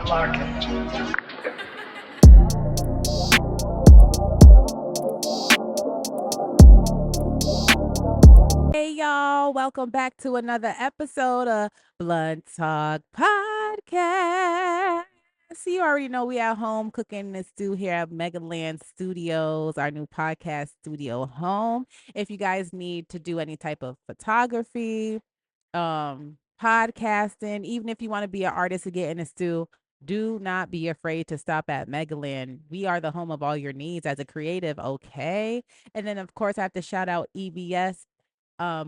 Hey y'all, welcome back to another episode of Blunt Talk Podcast. You already know we at home cooking this stew here at Megaland Studios, our new podcast studio home. If you guys need to do any type of photography, podcasting, even if you want to be an artist to get in the stew, do not be afraid to stop at Megaland. We are the home of all your needs as a creative, okay? And then of course I have to shout out EBS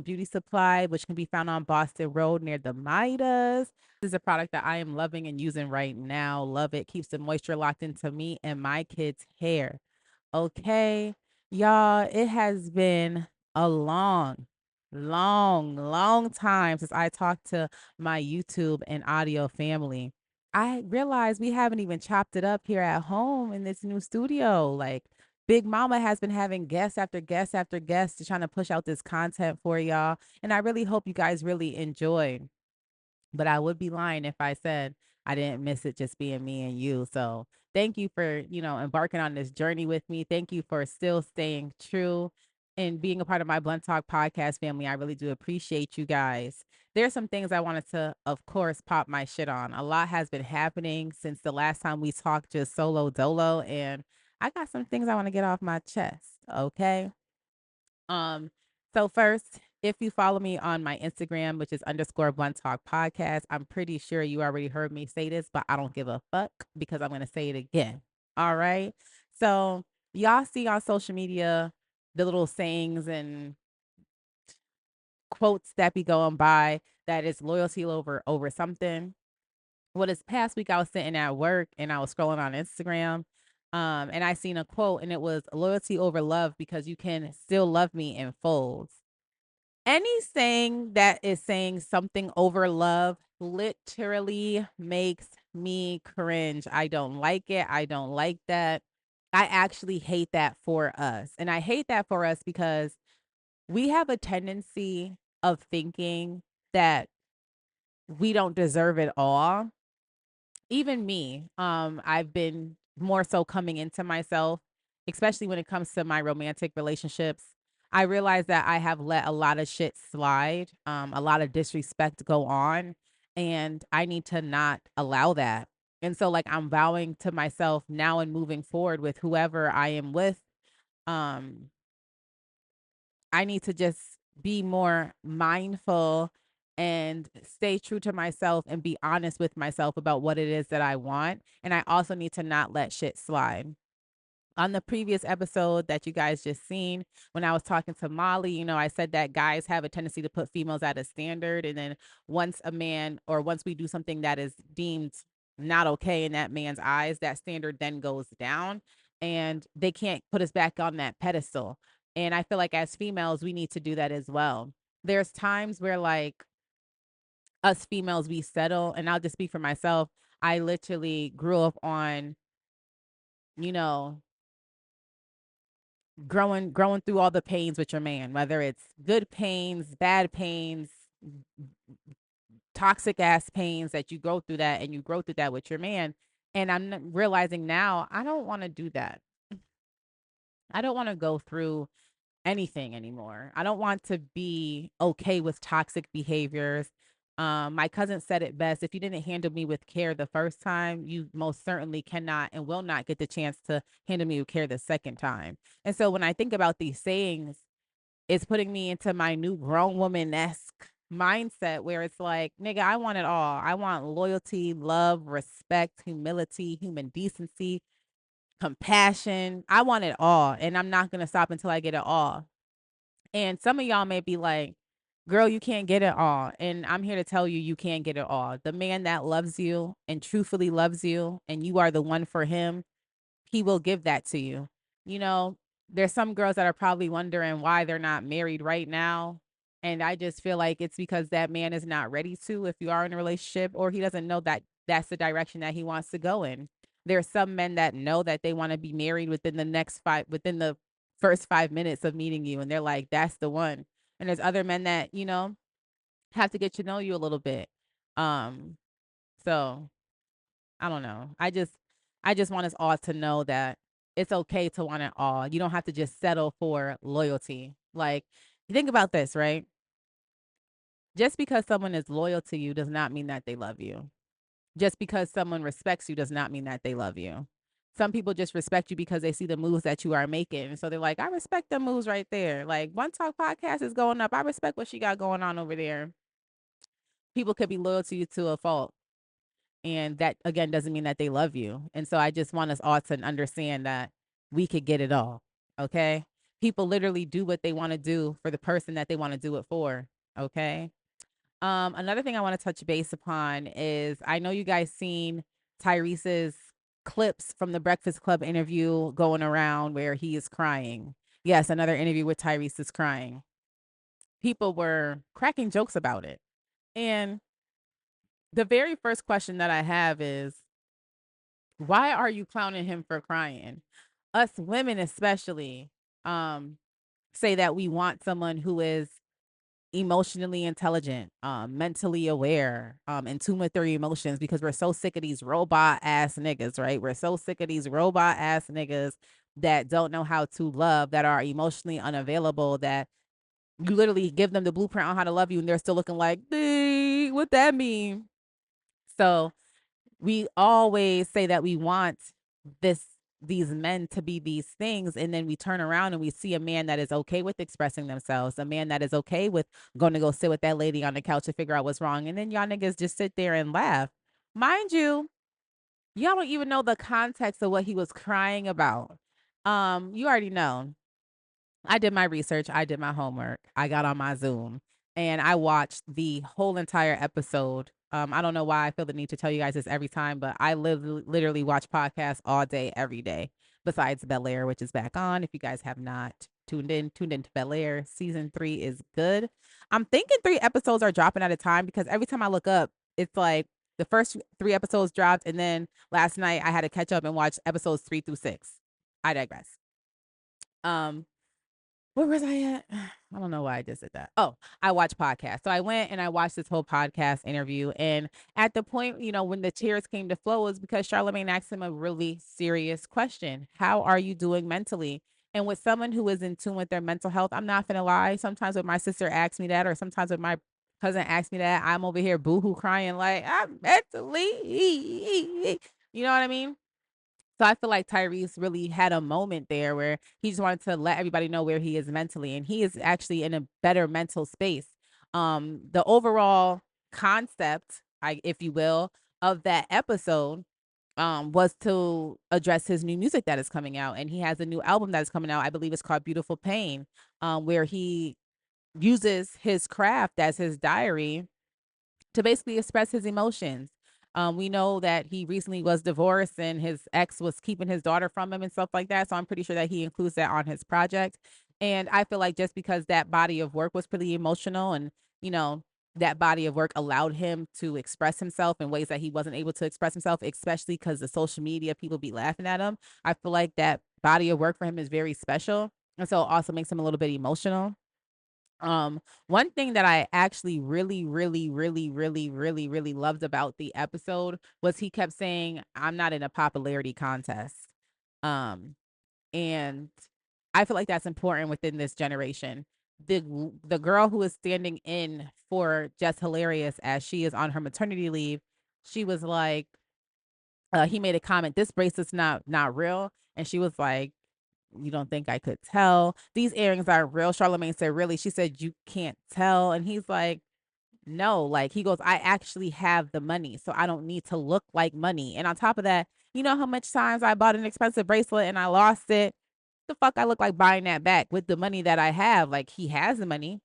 beauty supply, which can be found on Boston Road near the Midas. This is a product that I am loving and using right now. Love it. Keeps the moisture locked into me and my kids' hair. Okay, y'all, it has been a long time since I talked to my YouTube and audio family. I realized we haven't even chopped it up here at home in this new studio. Like, Big Mama has been having guests after guests after guests to trying to push out this content for y'all. And I really hope you guys really enjoy. But I would be lying if I said I didn't miss it just being me and you. So thank you for, embarking on this journey with me. Thank you for still staying true and being a part of my Blunt Talk podcast family. I really do appreciate you guys. There's some things I wanted to, of course, pop my shit on. A lot has been happening since the last time we talked just solo dolo. And I got some things I want to get off my chest. Okay. Um, so first, if you follow me on my Instagram, which is underscore Blunt Talk Podcast, I'm pretty sure you already heard me say this, but I don't give a fuck because I'm gonna say it again. All right. So y'all see on social media the little sayings and quotes that be going by that is loyalty over something. Well, this past week I was sitting at work and I was scrolling on Instagram. And I seen a quote and it was loyalty over love because you can still love me in folds. Any saying that is saying something over love literally makes me cringe. I don't like it. I don't like that. I actually hate that for us. And I hate that for us because we have a tendency of thinking that we don't deserve it all. Even me, I've been more so coming into myself, especially when it comes to my romantic relationships. I realize that I have let a lot of shit slide, a lot of disrespect go on, and I need to not allow that. And so, like, I'm vowing to myself now and moving forward with whoever I am with, um, I need to just be more mindful and stay true to myself and be honest with myself about what it is that I want. And I also need to not let shit slide. On the previous episode that you guys just seen, when I was talking to Molly, I said that guys have a tendency to put females at a standard. And then once a man or once we do something that is deemed not okay in that man's eyes, that standard then goes down and they can't put us back on that pedestal. And I feel like as females, we need to do that as well. There's times where, like, us females, we settle, and I'll just speak for myself. I literally grew up on, you know, growing through all the pains with your man, whether it's good pains, bad pains, toxic ass pains that you go through that and you grow through that with your man. And realizing now I don't want to do that. I don't want to go through anything anymore. I don't want to be okay with toxic behaviors. My cousin said it best. If you didn't handle me with care the first time, you most certainly cannot and will not get the chance to handle me with care the second time. And so when I think about these sayings, it's putting me into my new grown woman esque mindset where it's like, nigga, I want it all. I want loyalty, love, respect, humility, human decency, compassion. I want it all. And I'm not going to stop until I get it all. And some of y'all may be like, girl, you can't get it all. And I'm here to tell you, you can't get it all. The man that loves you and truthfully loves you, and you are the one for him, he will give that to you. You know, there's some girls that are probably wondering why they're not married right now. And I just feel like it's because that man is not ready to, if you are in a relationship, or he doesn't know that that's the direction that he wants to go in. There's some men that know that they want to be married within the first 5 minutes of meeting you. And they're like, that's the one. And there's other men that, have to get to know you a little bit. Um, so I don't know. I just want us all to know that it's okay to want it all. You don't have to just settle for loyalty. Like, think about this, right? Just because someone is loyal to you does not mean that they love you. Just because someone respects you does not mean that they love you. Some people just respect you because they see the moves that you are making. And so they're like, I respect the moves right there. Like, One Talk Podcast is going up. I respect what she got going on over there. People could be loyal to you to a fault. And that, again, doesn't mean that they love you. And so I just want us all to understand that we could get it all. Okay. People literally do what they want to do for the person that they want to do it for. Okay. Another thing I want to touch base upon is I know you guys seen Tyrese's clips from the Breakfast Club interview going around where he is crying. Yes, another interview with Tyrese is crying. People were cracking jokes about it. And the very first question that I have is, why are you clowning him for crying? Us women especially um say that we want someone who is emotionally intelligent, mentally aware, in tune with their emotions because we're so sick of these robot ass niggas, right? We're so sick of these robot ass niggas that don't know how to love, that are emotionally unavailable, that you literally give them the blueprint on how to love you and they're still looking like, what that mean? So we always say that we want this these men to be these things, and then we turn around and we see a man that is okay with expressing themselves, a man that is okay with going to go sit with that lady on the couch to figure out what's wrong, and then y'all niggas just sit there and laugh. Mind you, y'all don't even know the context of what he was crying about. You already know, I did my research, I did my homework, I got on my Zoom, and I watched the whole entire episode. I don't know why I feel the need to tell you guys this every time, but I literally watch podcasts all day, every day, besides Bel Air, which is back on. If you guys have not tuned into Bel Air. Season 3 is good. I'm thinking 3 episodes are dropping at a time because every time I look up, it's like the first 3 episodes dropped, and then last night I had to catch up and watch episodes 3 through 6. I digress. Um, where was I at? I don't know why I just did that. Oh, I watch podcasts. So I went and I watched this whole podcast interview. And at the point, when the tears came to flow was because Charlamagne asked him a really serious question. How are you doing mentally? And with someone who is in tune with their mental health, I'm not gonna lie. Sometimes when my sister asks me that, or sometimes when my cousin asks me that, I'm over here boohoo crying like I'm mentally. You know what I mean? So I feel like Tyrese really had a moment there where he just wanted to let everybody know where he is mentally, and he is actually in a better mental space. The overall concept, if you will, of that episode was to address his new music that is coming out, and he has a new album that is coming out. I believe it's called Beautiful Pain, where he uses his craft as his diary to basically express his emotions. We know that he recently was divorced and his ex was keeping his daughter from him and stuff like that. So I'm pretty sure that he includes that on his project. And I feel like just because that body of work was pretty emotional and, you know, that body of work allowed him to express himself in ways that he wasn't able to express himself, especially because the social media people be laughing at him. I feel like that body of work for him is very special. And so it also makes him a little bit emotional. One thing that I actually really, really, really, really, really, really loved about the episode was he kept saying, I'm not in a popularity contest. Um, and I feel like that's important within this generation. The girl who is standing in for Jess Hilarious as she is on her maternity leave, she was like, he made a comment, this bracelet's not real. And she was like, you don't think I could tell? These earrings aren't real. Charlamagne said, really? She said, you can't tell. And he's like, no, like he goes, I actually have the money, so I don't need to look like money. And on top of that, you know how much times I bought an expensive bracelet and I lost it? The fuck I look like buying that back with the money that I have. Like he has the money.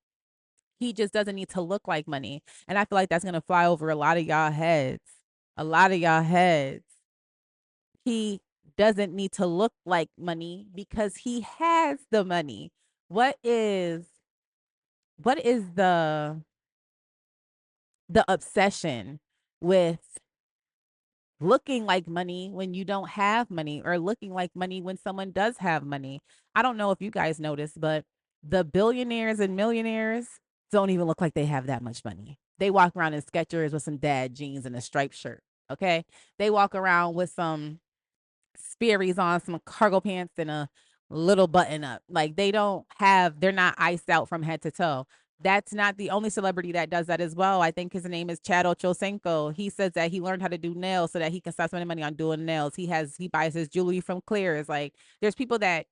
He just doesn't need to look like money. And I feel like that's gonna fly over a lot of y'all heads. A lot of y'all heads. He doesn't need to look like money because he has the money. What is what is the obsession with looking like money when you don't have money or looking like money when someone does have money? I don't know if you guys noticed, but the billionaires and millionaires don't even look like they have that much money. They walk around in Skechers with some dad jeans and a striped shirt. Okay. They walk around with some Sperry's on, some cargo pants, and a little button up. Like they're not iced out from head to toe. That's not the only celebrity that does that as well. I think his name is Chad Ochocinco. He says that he learned how to do nails so that he can stop spending money on doing nails. He buys his jewelry from Claire's. Like there's people that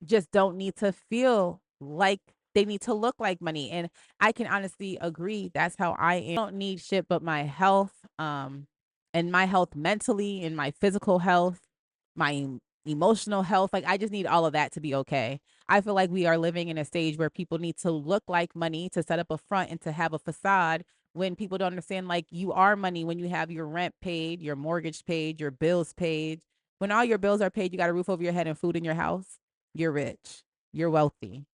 just don't need to feel like they need to look like money. And I can honestly agree that's how I am. I don't need shit but my health, and my health mentally and my physical health, my emotional health. Like I just need all of that to be okay. I feel like we are living in a stage where people need to look like money to set up a front and to have a facade when people don't understand like you are money when you have your rent paid, your mortgage paid, your bills paid. When all your bills are paid, you got a roof over your head and food in your house, you're rich, you're wealthy.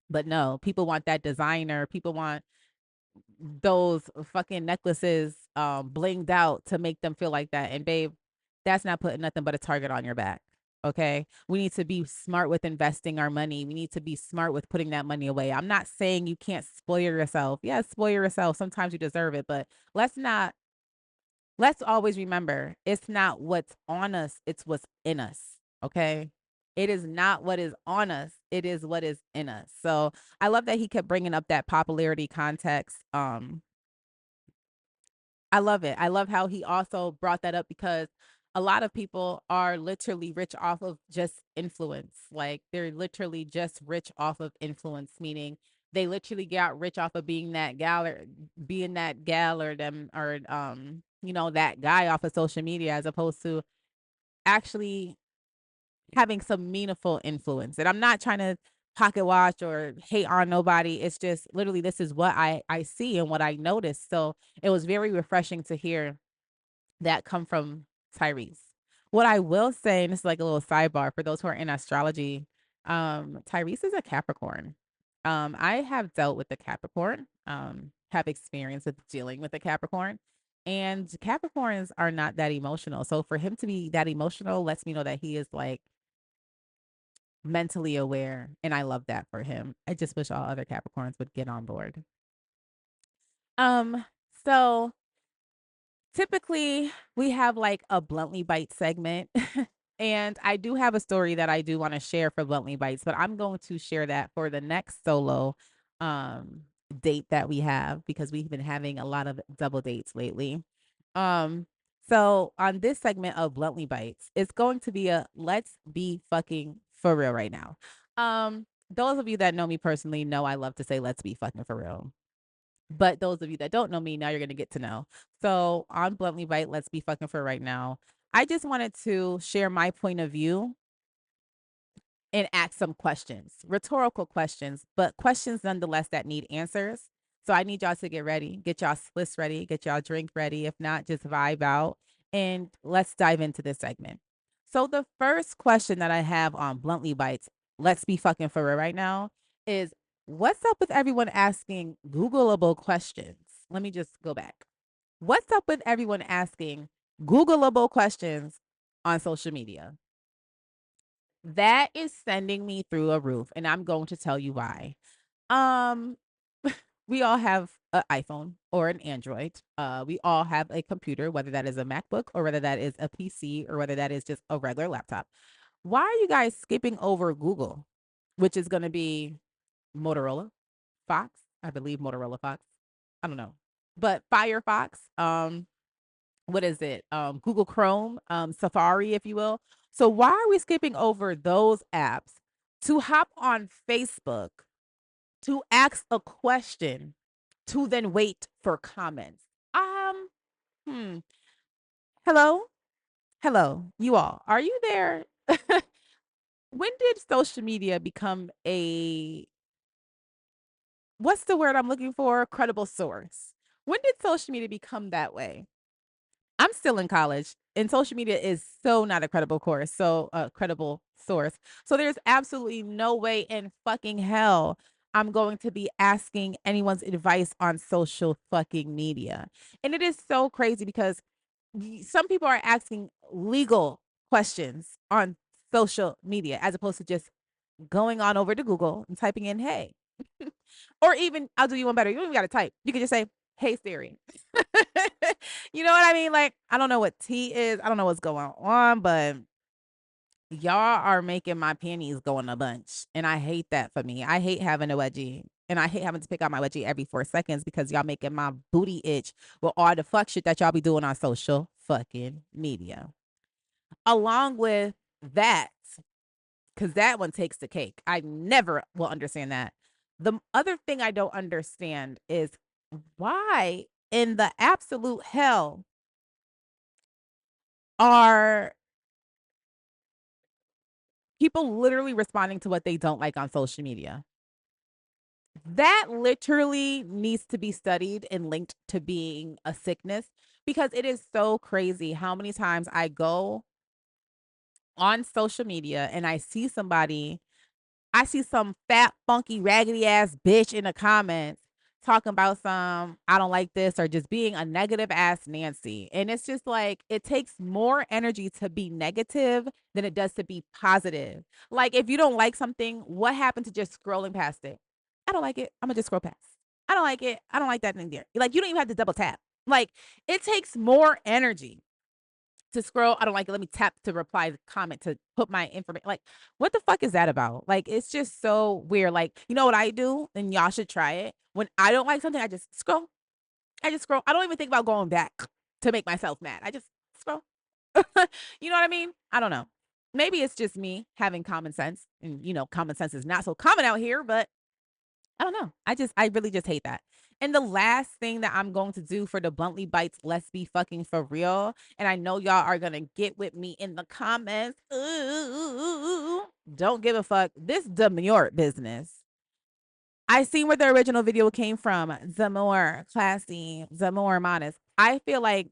But no, people want that designer. People want those fucking necklaces blinged out to make them feel like that. And babe, that's not putting nothing but a target on your back. Okay. We need to be smart with investing our money. We need to be smart with putting that money away. I'm not saying you can't spoil yourself. Yeah, spoil yourself. Sometimes you deserve it, but let's always remember it's not what's on us, it's what's in us. Okay. It is not what is on us, it is what is in us. So I love that he kept bringing up that popularity context. I love it. I love how he also brought that up because a lot of people are literally rich off of just influence. Like they're literally just rich off of influence, meaning they literally got rich off of being that gal or them or that guy off of social media as opposed to actually having some meaningful influence. And I'm not trying to pocket watch or hate on nobody. It's just literally this is what I see and what I noticed. So it was very refreshing to hear that come from Tyrese. What I will say, and this is like a little sidebar for those who are in astrology, Tyrese is a Capricorn. I have dealt with the Capricorn, have experience with dealing with the Capricorn, and Capricorns are not that emotional. So for him to be that emotional lets me know that he is like mentally aware, and I love that for him. I just wish all other Capricorns would get on board. Um, so typically we have like a bluntly bite segment. And I do have a story that I do want to share for bluntly bites, but I'm going to share that for the next solo um date that we have because we've been having a lot of double dates lately. Um so on this segment of bluntly bites, it's going to be a let's be fucking for real right now. Those of you that know me personally know I love to say let's be fucking for real. But those of you that don't know me, now you're gonna get to know. So on Bluntly Bite, let's be fucking for right now. I just wanted to share my point of view and ask some questions, rhetorical questions, but questions nonetheless that need answers. So I need y'all to get ready, get y'all spliffs ready, get y'all drink ready. If not, just vibe out and let's dive into this segment. So the first question that I have on Bluntly Bites, let's be fucking for real right now, is what's up with everyone asking Googleable questions? Let me just go back. What's up with everyone asking Googleable questions on social media? That is sending me through a roof, and I'm going to tell you why. Um, we all have an iPhone or an Android. We all have a computer, whether that is a MacBook or whether that is a PC or whether that is just a regular laptop. Why are you guys skipping over Google, which is going to be Motorola, Fox? I believe Motorola Fox. I don't know, but Firefox. What is it? Google Chrome, Safari, if you will. So why are we skipping over those apps to hop on Facebook to ask a question to then wait for comments? Um, hmm. Hello? Hello, you all. Are you there? When did social media become a what's the word I'm looking for? Credible source. When did social media become that way? I'm still in college, and social media is so not a credible course, so a credible source. So there's absolutely no way in fucking hell I'm going to be asking anyone's advice on social fucking media. And it is so crazy because some people are asking legal questions on social media as opposed to just going on over to Google and typing in, hey, or even I'll do you one better. You don't even got to type. You can just say, Hey Siri. You know what I mean? Like, I don't know what tea is. I don't know what's going on, but y'all are making my panties go in a bunch. And I hate that for me. I hate having a wedgie. And I hate having to pick out my wedgie every 4 seconds because y'all making my booty itch with all the fuck shit that y'all be doing on social fucking media. Along with that, because that one takes the cake. I never will understand that. The other thing I don't understand is why in the absolute hell are people literally responding to what they don't like on social media? That literally needs to be studied and linked to being a sickness because it is so crazy how many times I go on social media and I see some fat, funky, raggedy ass bitch in the comments talking about some, I don't like this, or just being a negative ass Nancy. And it's just like, it takes more energy to be negative than it does to be positive. Like, if you don't like something, what happened to just scrolling past it? I don't like it. I'm going to just scroll past. I don't like it. I don't like that thing there. Like, you don't even have to double tap. Like, it takes more energy to scroll. I don't like it. Let me tap to reply the comment to put my information. Like, what the fuck is that about? Like, it's just so weird. Like, you know what I do? And y'all should try it. When I don't like something, I just scroll. I just scroll. I don't even think about going back to make myself mad. I just scroll. You know what I mean? I don't know. Maybe it's just me having common sense. And, common sense is not so common out here, but I don't know. I really just hate that. And the last thing that I'm going to do for the Bluntly Bites, let's be fucking for real. And I know y'all are going to get with me in the comments. Ooh, don't give a fuck. This demure business. I seen where the original video came from. The more classy, the more modest. I feel like,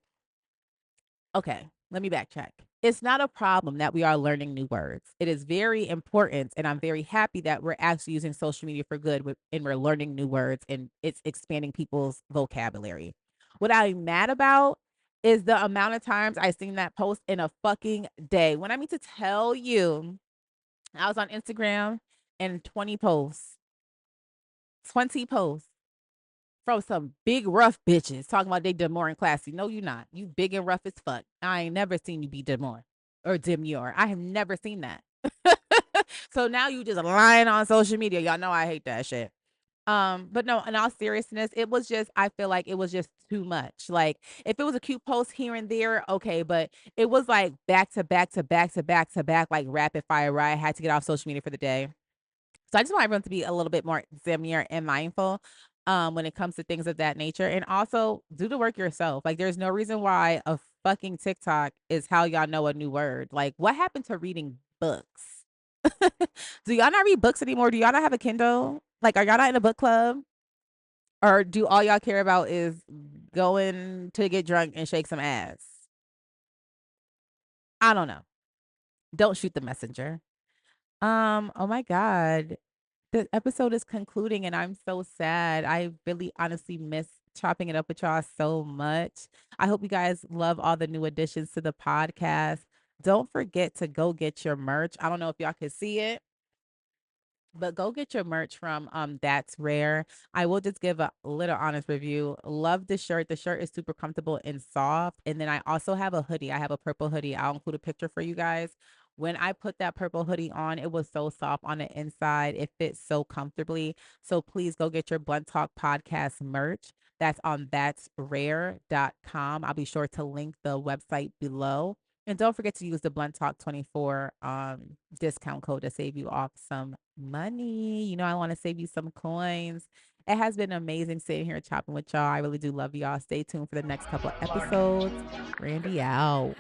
okay, let me backtrack. It's not a problem that we are learning new words. It is very important, and I'm very happy that we're actually using social media for good and we're learning new words and it's expanding people's vocabulary. What I'm mad about is the amount of times I've seen that post in a fucking day. When I mean to tell you, I was on Instagram and 20 posts from some big rough bitches talking about they demure and classy. No, you not. You big and rough as fuck. I ain't never seen you be demure or demure. I have never seen that. So now you just lying on social media. Y'all know I hate that shit. But no, in all seriousness, I feel like it was just too much. Like, if it was a cute post here and there, okay, but it was like back to back to back to back to back, like rapid fire where I had to get off social media for the day. So I just want everyone to be a little bit more demure and mindful when it comes to things of that nature. And also do the work yourself. Like, there's no reason why a fucking TikTok is how y'all know a new word. Like, what happened to reading books? Do y'all not read books anymore? Do y'all not have a Kindle? Like, are y'all not in a book club? Or do all y'all care about is going to get drunk and shake some ass? I don't know. Don't shoot the messenger. Oh my God. The episode is concluding and I'm so sad. I really honestly miss chopping it up with y'all so much. I hope you guys love all the new additions to the podcast. Don't forget to go get your merch. I don't know if y'all can see it, but go get your merch from That's Rare. I will just give a little honest review. Love the shirt. The shirt is super comfortable and soft. And then I also have a hoodie. I have a purple hoodie. I'll include a picture for you guys. When I put that purple hoodie on, it was so soft on the inside. It fits so comfortably. So please go get your Blunt Talk podcast merch. That's on that'srare.com. I'll be sure to link the website below. And don't forget to use the Blunt Talk 24 discount code to save you off some money. I want to save you some coins. It has been amazing sitting here chopping with y'all. I really do love y'all. Stay tuned for the next couple of episodes. Randy out.